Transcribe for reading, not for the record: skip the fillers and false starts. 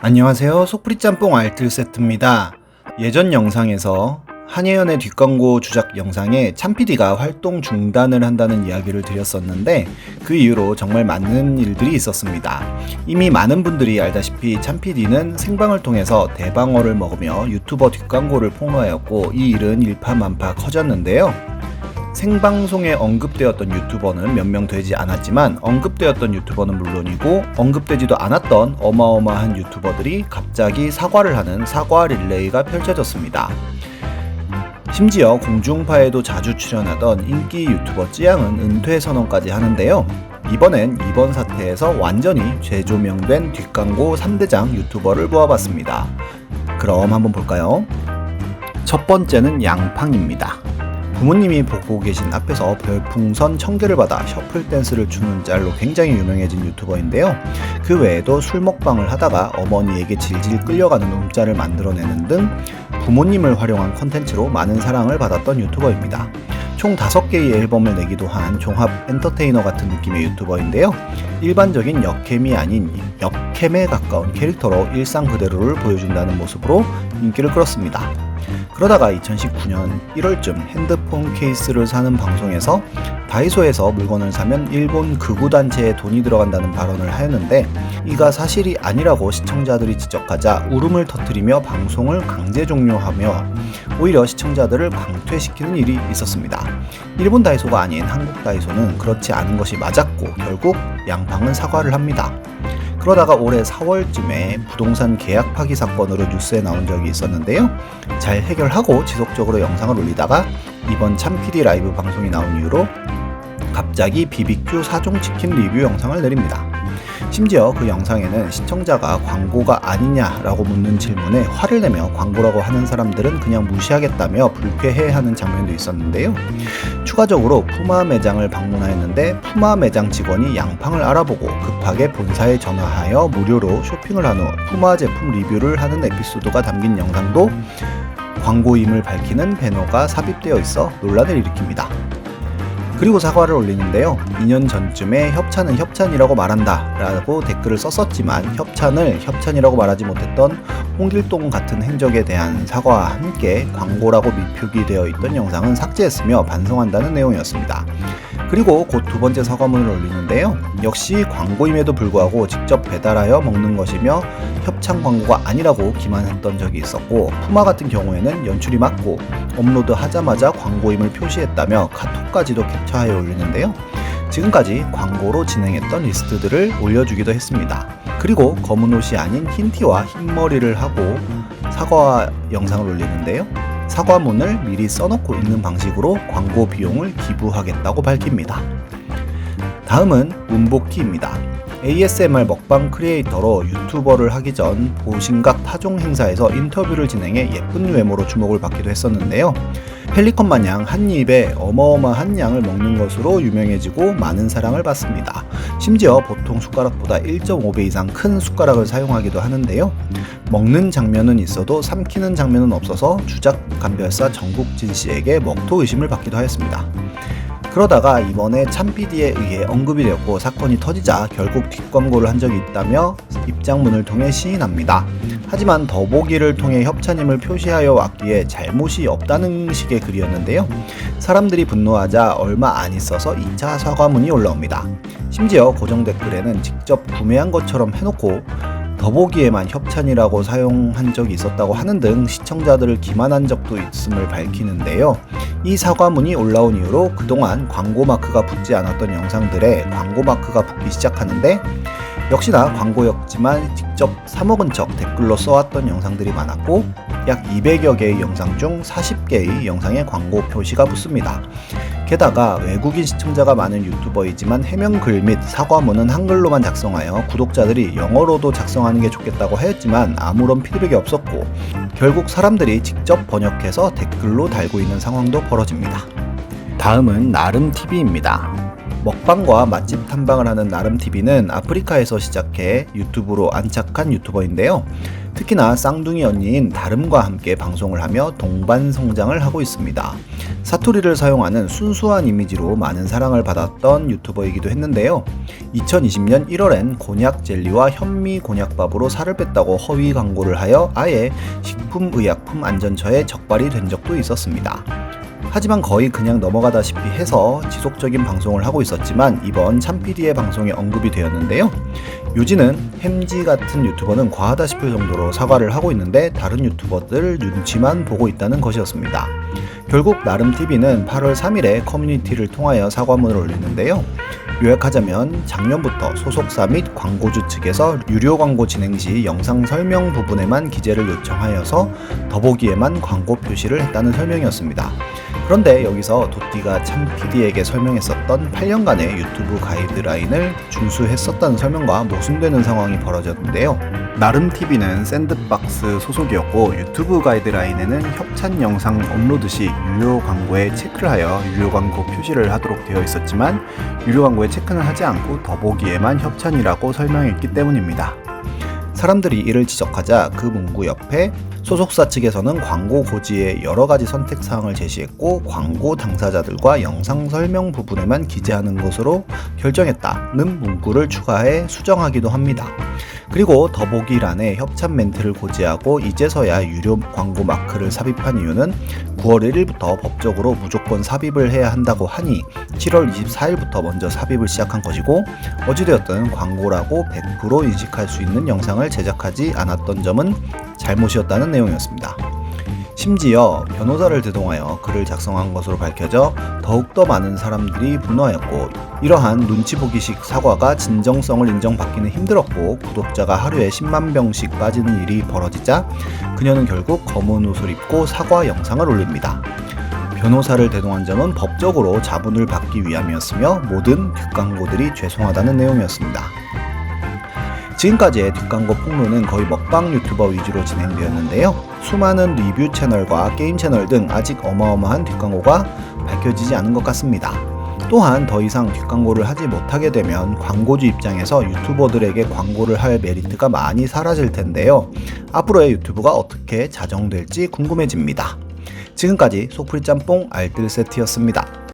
안녕하세요. 속풀이 짬뽕 알뜰 세트입니다. 예전 영상에서 한예연의 뒷광고 주작 영상에 참PD가 활동 중단을 한다는 이야기를 드렸었는데 그 이후로 정말 많은 일들이 있었습니다. 이미 많은 분들이 알다시피 참PD는 생방을 통해서 대방어를 먹으며 유튜버 뒷광고를 폭로하였고 이 일은 일파만파 커졌는데요. 생방송에 언급되었던 유튜버는 몇 명 되지 않았지만 언급되었던 유튜버는 물론이고 언급되지도 않았던 어마어마한 유튜버들이 갑자기 사과를 하는 사과 릴레이가 펼쳐졌습니다. 심지어 공중파에도 자주 출연하던 인기 유튜버 찌양은 은퇴 선언까지 하는데요. 이번엔 이번 사태에서 완전히 재조명된 뒷광고 3대장 유튜버를 모아봤습니다. 그럼 한번 볼까요? 첫 번째는 양팡입니다. 부모님이 보고 계신 앞에서 별풍선 1000개를 받아 셔플 댄스를 추는 짤로 굉장히 유명해진 유튜버인데요. 그 외에도 술 먹방을 하다가 어머니에게 질질 끌려가는 움짤을 만들어내는 등 부모님을 활용한 컨텐츠로 많은 사랑을 받았던 유튜버입니다. 총 5개의 앨범을 내기도 한 종합 엔터테이너 같은 느낌의 유튜버인데요. 일반적인 역캠이 아닌 역캠에 가까운 캐릭터로 일상 그대로를 보여준다는 모습으로 인기를 끌었습니다. 그러다가 2019년 1월쯤 핸드폰 케이스를 사는 방송에서 다이소에서 물건을 사면 일본 극우단체에 돈이 들어간다는 발언을 하였는데 이가 사실이 아니라고 시청자들이 지적하자 울음을 터뜨리며 방송을 강제 종료하며 오히려 시청자들을 방퇴시키는 일이 있었습니다. 일본 다이소가 아닌 한국 다이소는 그렇지 않은 것이 맞았고 결국 양팡은 사과를 합니다. 그러다가 올해 4월쯤에 부동산 계약 파기 사건으로 뉴스에 나온 적이 있었는데요. 잘 해결하고 지속적으로 영상을 올리다가 이번 참PD 라이브 방송이 나온 이후로 갑자기 BBQ 4종 치킨 리뷰 영상을 내립니다. 심지어 그 영상에는 시청자가 광고가 아니냐라고 묻는 질문에 화를 내며 광고라고 하는 사람들은 그냥 무시하겠다며 불쾌해하는 장면도 있었는데요. 추가적으로 푸마 매장을 방문하였는데 푸마 매장 직원이 양팡을 알아보고 급하게 본사에 전화하여 무료로 쇼핑을 한 후 푸마 제품 리뷰를 하는 에피소드가 담긴 영상도 광고임을 밝히는 배너가 삽입되어 있어 논란을 일으킵니다. 그리고 사과를 올리는데요. 2년 전쯤에 협찬은 협찬이라고 말한다 라고 댓글을 썼었지만 협찬을 협찬이라고 말하지 못했던 홍길동 같은 행적에 대한 사과와 함께 광고라고 미표기 되어 있던 영상은 삭제했으며 반성한다는 내용이었습니다. 그리고 곧 두 번째 사과문을 올리는데요. 역시 광고임에도 불구하고 직접 배달하여 먹는 것이며 협찬 광고가 아니라고 기만했던 적이 있었고 푸마 같은 경우에는 연출이 맞고 업로드 하자마자 광고임을 표시했다며 카톡까지도 캡처하여 올리는데요. 지금까지 광고로 진행했던 리스트들을 올려주기도 했습니다. 그리고 검은 옷이 아닌 흰티와 흰머리를 하고 사과 영상을 올리는데요. 사과문을 미리 써놓고 있는 방식으로 광고 비용을 기부하겠다고 밝힙니다. 다음은 문복희입니다. ASMR 먹방 크리에이터로 유튜버를 하기 전 보신각 타종 행사에서 인터뷰를 진행해 예쁜 외모로 주목을 받기도 했었는데요. 펠리컨 마냥 한 입에 어마어마한 양을 먹는 것으로 유명해지고 많은 사랑을 받습니다. 심지어 보통 숟가락보다 1.5배 이상 큰 숟가락을 사용하기도 하는데요. 먹는 장면은 있어도 삼키는 장면은 없어서 주작 감별사 정국진 씨에게 먹토 의심을 받기도 하였습니다. 그러다가 이번에 참PD에 의해 언급이 되었고 사건이 터지자 결국 뒷광고를 한 적이 있다며 입장문을 통해 시인합니다. 하지만 더보기를 통해 협찬임을 표시하여 왔기에 잘못이 없다는 식의 글이었는데요. 사람들이 분노하자 얼마 안 있어서 2차 사과문이 올라옵니다. 심지어 고정 댓글에는 직접 구매한 것처럼 해놓고 더보기에만 협찬이라고 사용한 적이 있었다고 하는 등 시청자들을 기만한 적도 있음을 밝히는데요. 이 사과문이 올라온 이후로 그동안 광고 마크가 붙지 않았던 영상들에 광고 마크가 붙기 시작하는데 역시나 광고였지만 직접 사먹은 척 댓글로 써왔던 영상들이 많았고 약 200여 개의 영상 중 40개의 영상에 광고 표시가 붙습니다. 게다가 외국인 시청자가 많은 유튜버이지만 해명글 및 사과문은 한글로만 작성하여 구독자들이 영어로도 작성하는 게 좋겠다고 하였지만 아무런 피드백이 없었고 결국 사람들이 직접 번역해서 댓글로 달고 있는 상황도 벌어집니다. 다음은 나름TV입니다. 먹방과 맛집 탐방을 하는 나름TV는 아프리카에서 시작해 유튜브로 안착한 유튜버인데요. 특히나 쌍둥이 언니인 다름과 함께 방송을 하며 동반 성장을 하고 있습니다. 사투리를 사용하는 순수한 이미지로 많은 사랑을 받았던 유튜버이기도 했는데요. 2020년 1월엔 곤약 젤리와 현미 곤약밥으로 살을 뺐다고 허위 광고를 하여 아예 식품의약품안전처에 적발이 된 적도 있었습니다. 하지만 거의 그냥 넘어가다시피 해서 지속적인 방송을 하고 있었지만 이번 참PD의 방송에 언급이 되었는데요. 요지는 햄지 같은 유튜버는 과하다 싶을 정도로 사과를 하고 있는데 다른 유튜버들 눈치만 보고 있다는 것이었습니다. 결국 나름TV는 8월 3일에 커뮤니티를 통하여 사과문을 올리는데요. 요약하자면 작년부터 소속사 및 광고주 측에서 유료 광고 진행 시 영상 설명 부분에만 기재를 요청하여서 더보기에만 광고 표시를 했다는 설명이었습니다. 그런데 여기서 도띠가 참PD에게 설명했었던 8년간의 유튜브 가이드라인을 준수했었다는 설명과 모순되는 상황이 벌어졌는데요. 나름TV는 샌드박스 소속이었고 유튜브 가이드라인에는 협찬 영상 업로드 시 유료 광고에 체크를 하여 유료 광고 표시를 하도록 되어 있었지만 유료 광고에 체크는 하지 않고 더보기에만 협찬이라고 설명했기 때문입니다. 사람들이 이를 지적하자 그 문구 옆에 소속사 측에서는 광고 고지에 여러가지 선택사항을 제시했고 광고 당사자들과 영상 설명 부분에만 기재하는 것으로 결정했다는 문구를 추가해 수정하기도 합니다. 그리고 더보기란에 협찬 멘트를 고지하고 이제서야 유료 광고 마크를 삽입한 이유는 9월 1일부터 법적으로 무조건 삽입을 해야 한다고 하니 7월 24일부터 먼저 삽입을 시작한 것이고 어찌되었든 광고라고 100% 인식할 수 있는 영상을 제작하지 않았던 점은 잘못이었다는 내용이었습니다. 심지어 변호사를 대동하여 글을 작성한 것으로 밝혀져 더욱더 많은 사람들이 분노하였고 이러한 눈치 보기식 사과가 진정성을 인정받기는 힘들었고 구독자가 하루에 10만 명씩 빠지는 일이 벌어지자 그녀는 결국 검은 옷을 입고 사과 영상을 올립니다. 변호사를 대동한 점은 법적으로 자문을 받기 위함이었으며 모든 뒷광고들이 죄송하다는 내용이었습니다. 지금까지의 뒷광고 폭로는 거의 먹방 유튜버 위주로 진행되었는데요. 수많은 리뷰 채널과 게임 채널 등 아직 어마어마한 뒷광고가 밝혀지지 않은 것 같습니다. 또한 더 이상 뒷광고를 하지 못하게 되면 광고주 입장에서 유튜버들에게 광고를 할 메리트가 많이 사라질 텐데요. 앞으로의 유튜브가 어떻게 자정될지 궁금해집니다. 지금까지 속풀이 짬뽕 알뜰 세트였습니다.